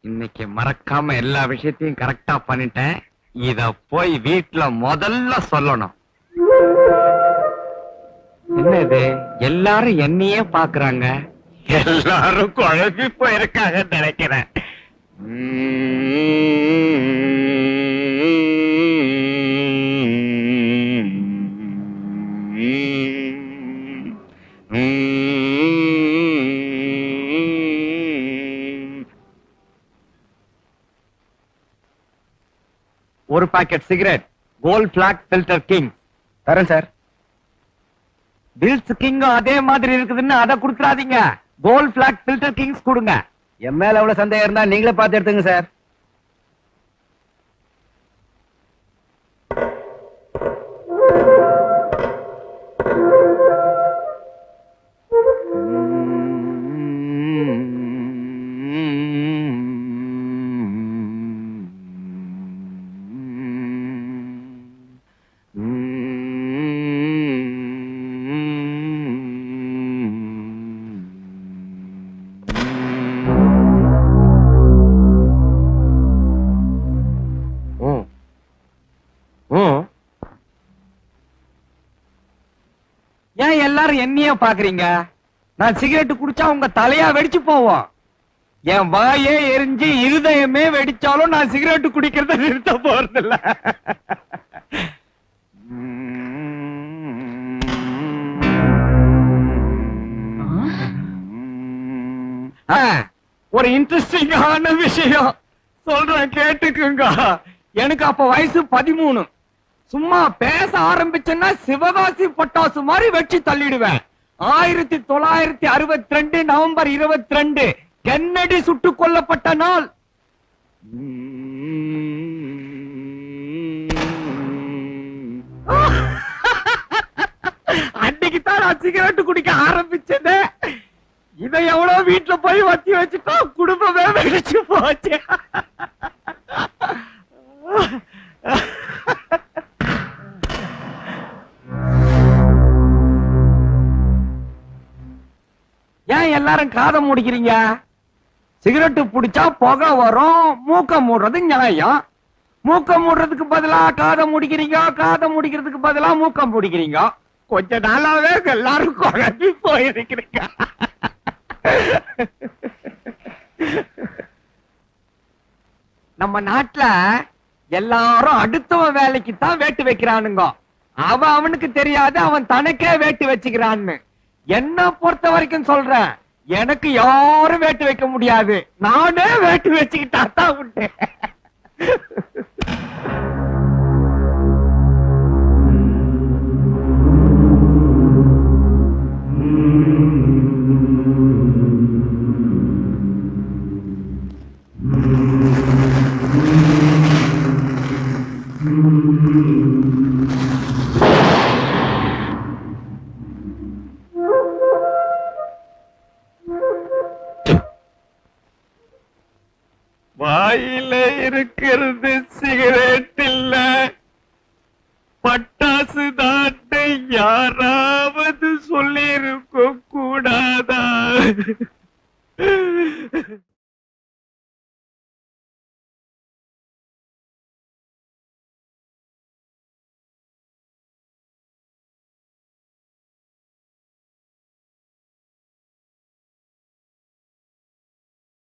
இன்னைக்கு மறக்காம எல்லா விஷயத்தையும் கரெக்டா பண்ணிட்டேன். இத போய் வீட்டுல முதல்ல சொல்லணும். என்ன இது, எல்லாரும் என்னையே பாக்குறாங்க. எல்லாரும் குழம்பி போயிருக்காங்க நினைக்கிறேன். ஒரு packet cigarette Gold Flake filter king தரேன் சார். பில்ஸ் கிங் அதே மாதிரி இருக்குதுன்னு அதை கொடுத்துறாதீங்க. கோல்ட் பிளாக் ஃபில்டர் கிங்ஸ் கொடுங்க. என் மேல எவ்வளவு சந்தேகம் இருந்தா நீங்களே பார்த்து எடுத்துங்க சார். ஏன் எல்லாரும் என்னையே பாக்குறீங்க? நான் சிகரெட் குடிச்சா உங்க தலையா வெடிச்சு போவோம். என் வாயே எரிஞ்சு இருதயமே வெடிச்சாலும் நான் சிகரெட் குடிக்கிறத நிறுத்த போறதில்ல. ஒரு இன்ட்ரெஸ்டிங்கான விஷயம் சொல்றேன், கேட்டுக்குங்க. எனக்கு அப்ப வயசு 13. சும்மா பேச ஆரம்பிச்சேன்னா சிவகாசி பட்டாசு மாதிரி வச்சு தள்ளிடுவேன். 1962 நவம்பர் 22 கென்னடி சுட்டுக் கொல்லப்பட்ட நாள். அன்னைக்குதான் நான் சிகரெட் குடிக்க ஆரம்பிச்சது. இதை எவ்வளவு வீட்டுல போய் வத்தி வச்சுட்டா குடும்பமே வெடிச்சு போச்சு. ஏன் எல்லாரும் காதை மூடிக்கிறீங்க? சிகரெட்டு பிடிச்சா புகை வரும், மூக்க மூடுறது நியாயம். மூக்க மூடுறதுக்கு பதிலா காதை முடிக்கிறீங்க, காதை முடிக்கிறதுக்கு பதிலா மூக்க முடிக்கிறீங்க. கொஞ்ச நாளாவே எல்லாரும் குழம்பி போயிருக்கிறீங்க. நம்ம நாட்டுல எல்லாரும் அடுத்தவன் வேலைக்கு தான் வேட்டு வைக்கிறானுங்க. அவனுக்கு தெரியாது அவன் தனக்கே வேட்டு வச்சுக்கிறான்னு. என்ன பொறுத்த வரைக்கும் சொல்றேன், எனக்கு யாரும் வேட்டு வைக்க முடியாது. நானே வேட்டு வச்சுக்கிட்டா தான் உண்டு. வாயில இருக்கிறது சிகரெட் இல்ல, பட்டாசு தான் யாராவது சொல்லிருக்க கூடாதா?